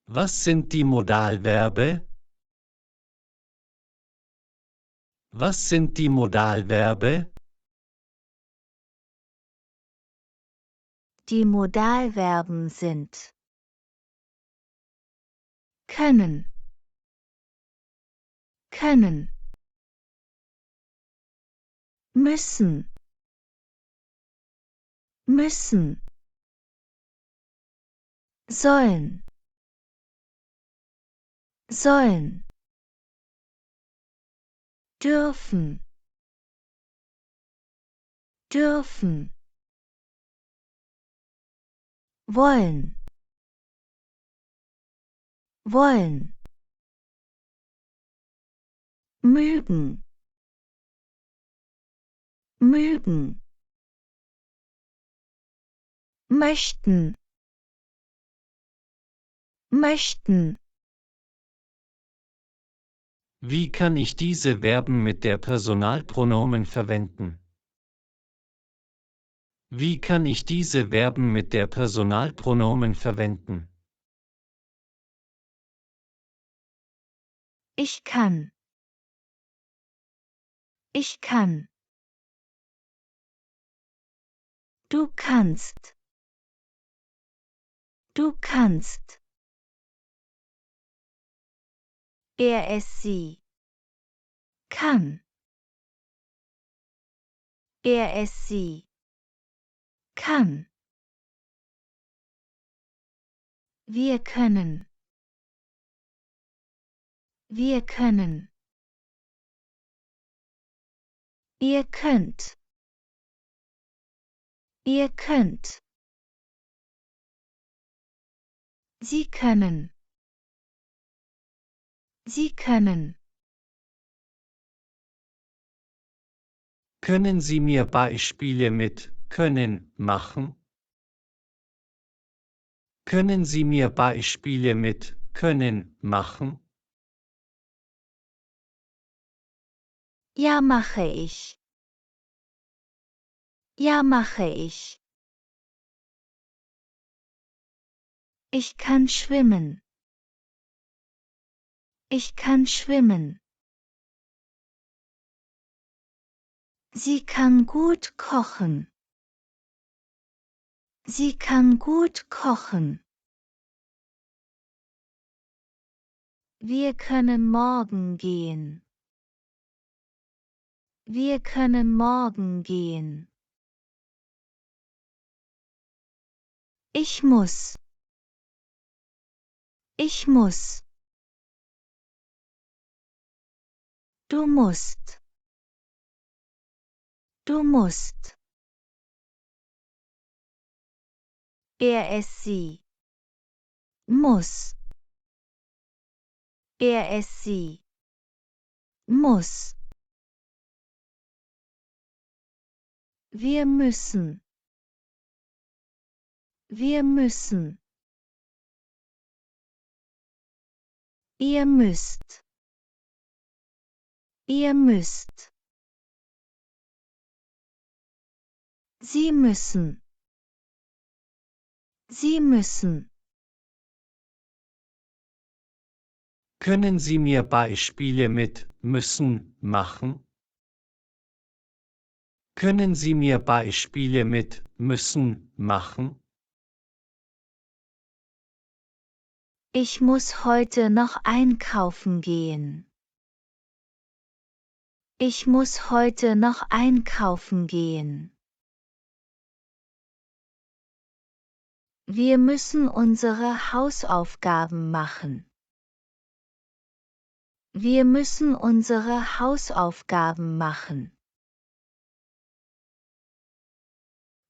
Was sind die Modalverbe? Was sind die Modalverbe? Die Modalverben sind können, können, müssen, müssen, sollen, sollen, dürfen, dürfen, wollen, wollen, mögen, mögen, möchten, möchten. Wie kann ich diese Verben mit der Personalpronomen verwenden? Wie kann ich diese Verben mit der Personalpronomen verwenden? Ich kann, ich kann. Du kannst, du kannst. Es sie kann, es sie kann. Wir können, wir können. Ihr könnt, ihr könnt. Sie können, sie können. Können Sie mir Beispiele mit können machen? Können Sie mir Beispiele mit können machen? Ja, mache ich. Ja, mache ich. Ich kann schwimmen. Ich kann schwimmen. Sie kann gut kochen. Sie kann gut kochen. Wir können morgen gehen. Wir können morgen gehen. Ich muss. Ich muss. Du musst. Du musst. Es sie muss. Es sie muss. Wir müssen. Wir müssen. Ihr müsst. Ihr müsst. Sie müssen. Sie müssen. Können Sie mir Beispiele mit müssen machen? Können Sie mir Beispiele mit müssen machen? Ich muss heute noch einkaufen gehen. Ich muss heute noch einkaufen gehen. Wir müssen unsere Hausaufgaben machen. Wir müssen unsere Hausaufgaben machen.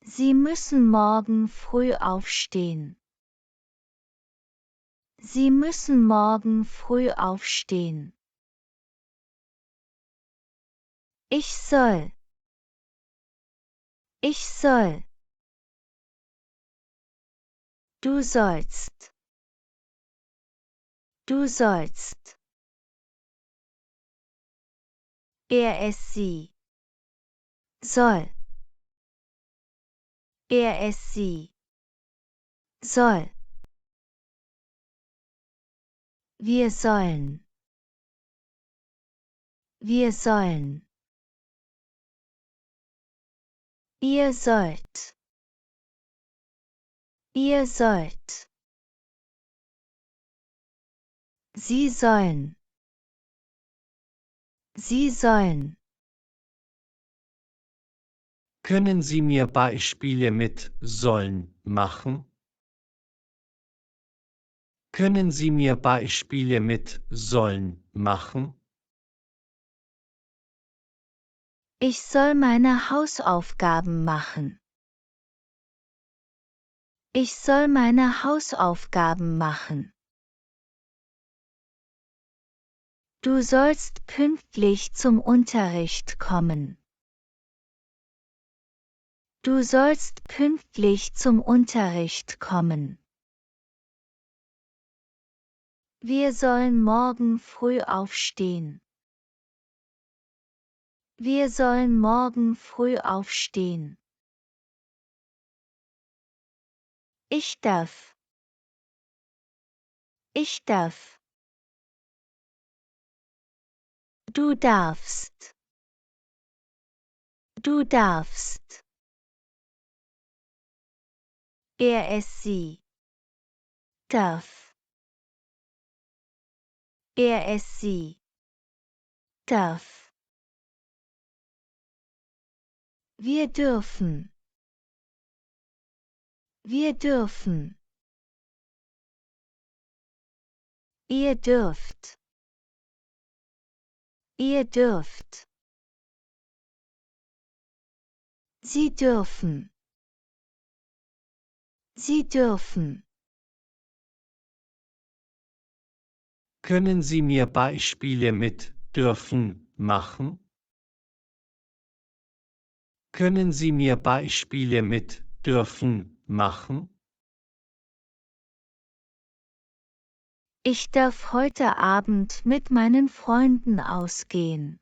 Sie müssen morgen früh aufstehen. Sie müssen morgen früh aufstehen. Ich soll. Ich soll. Du sollst. Du sollst. Es sie soll. Es sie soll. Wir sollen. Wir sollen. Ihr sollt. Ihr sollt. Sie sollen. Sie sollen. Können Sie mir Beispiele mit sollen machen? Können Sie mir Beispiele mit sollen machen? Ich soll meine Hausaufgaben machen. Ich soll meine Hausaufgaben machen. Du sollst pünktlich zum Unterricht kommen. Du sollst pünktlich zum Unterricht kommen. Wir sollen morgen früh aufstehen. Wir sollen morgen früh aufstehen. Ich darf. Ich darf. Du darfst. Du darfst. Es sie. Darf. Es sie. Darf. Wir dürfen. Wir dürfen. Ihr dürft. Ihr dürft. Sie dürfen. Sie dürfen. Können Sie mir Beispiele mit dürfen machen? Können Sie mir Beispiele mit dürfen machen? Ich darf heute Abend mit meinen Freunden ausgehen.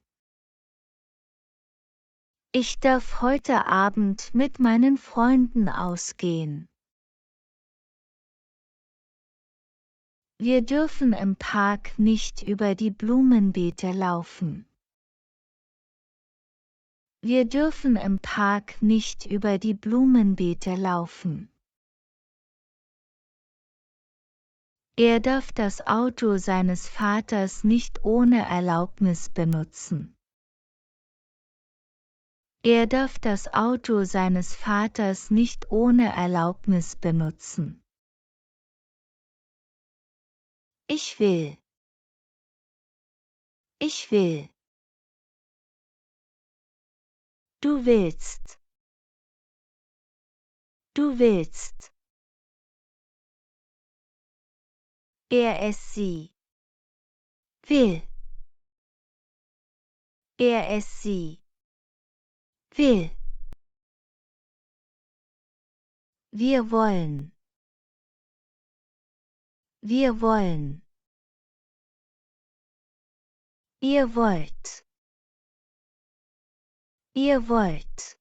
Ich darf heute Abend mit meinen Freunden ausgehen. Wir dürfen im Park nicht über die Blumenbeete laufen. Wir dürfen im Park nicht über die Blumenbeete laufen. Er darf das Auto seines Vaters nicht ohne Erlaubnis benutzen. Er darf das Auto seines Vaters nicht ohne Erlaubnis benutzen. Ich will. Ich will. Du willst. Du willst. Es sie. Will. Es sie. Will. Wir wollen. Wir wollen. Ihr wollt. Ihr wollt.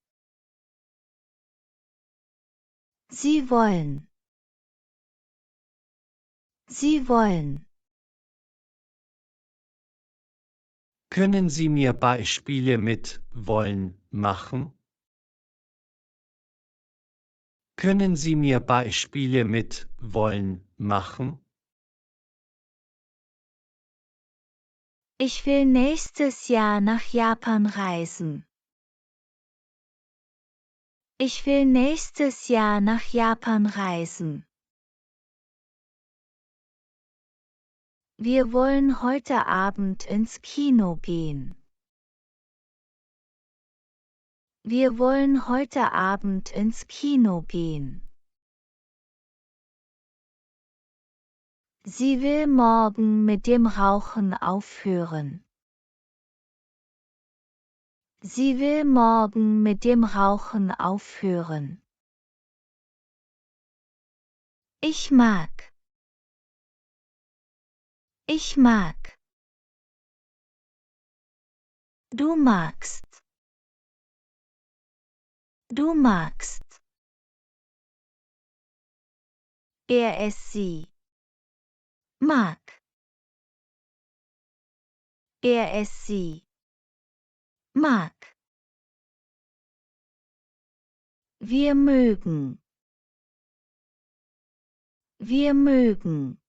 Sie wollen. Sie wollen. Können Sie mir Beispiele mit wollen machen? Können Sie mir Beispiele mit wollen machen? Ich will nächstes Jahr nach Japan reisen. Ich will nächstes Jahr nach Japan reisen. Wir wollen heute Abend ins Kino gehen. Wir wollen heute Abend ins Kino gehen. Sie will morgen mit dem Rauchen aufhören. Sie will morgen mit dem Rauchen aufhören. Ich mag. Ich mag. Du magst. Du magst. Es sie. Mag. sie mag. Wir mögen. Wir mögen.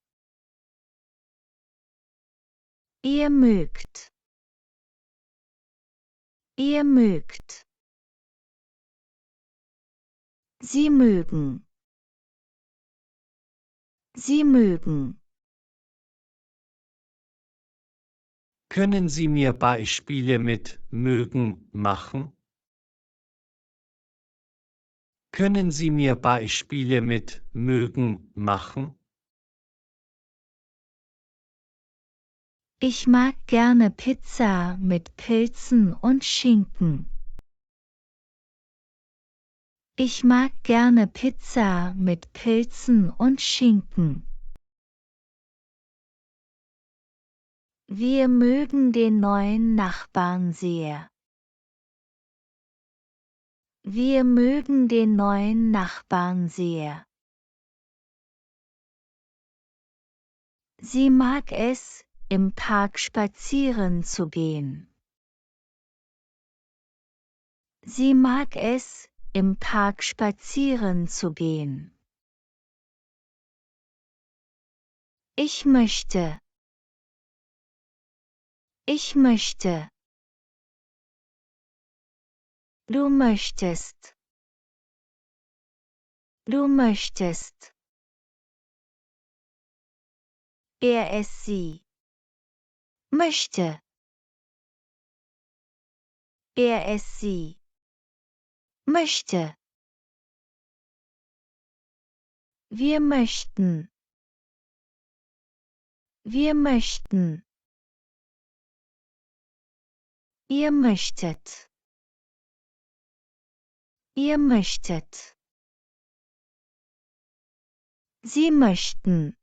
Ihr mögt. Ihr mögt. Sie mögen. Sie mögen. Können Sie mir Beispiele mit mögen machen? Können Sie mir Beispiele mit mögen machen? Ich mag gerne Pizza mit Pilzen und Schinken. Ich mag gerne Pizza mit Pilzen und Schinken. Wir mögen den neuen Nachbarn sehr. Wir mögen den neuen Nachbarn sehr. Sie mag es, im Park spazieren zu gehen. Sie mag es, im Park spazieren zu gehen. Ich möchte. Ich möchte. Du möchtest. Du möchtest. Sie möchte. Sie möchte. Wir möchten. Wir möchten. Ihr möchtet. Ihr möchtet. Sie möchten.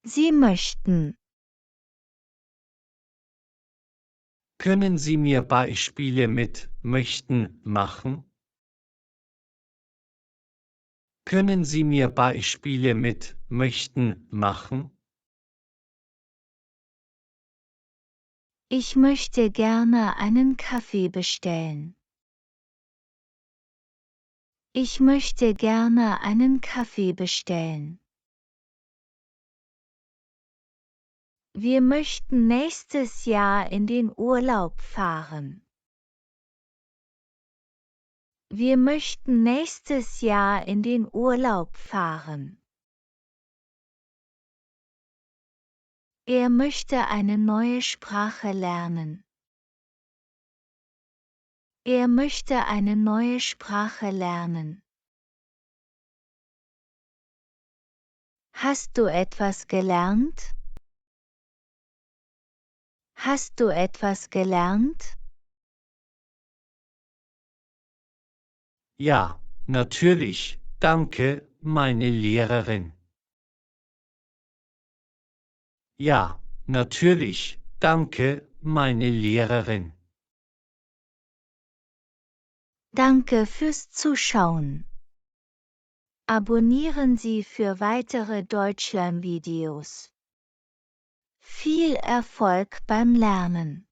Sie möchten. Können Sie mir Beispiele mit möchten machen? Können Sie mir Beispiele mit möchten machen? Ich möchte gerne einen Kaffee bestellen. Ich möchte gerne einen Kaffee bestellen. Wir möchten nächstes Jahr in den Urlaub fahren. Wir möchten nächstes Jahr in den Urlaub fahren. Er möchte eine neue Sprache lernen. Er möchte eine neue Sprache lernen. Hast du etwas gelernt? Hast du etwas gelernt? Ja, natürlich, danke, meine Lehrerin. Ja, natürlich, danke, meine Lehrerin. Danke fürs Zuschauen. Abonnieren Sie für weitere Deutschlernvideos. Viel Erfolg beim Lernen!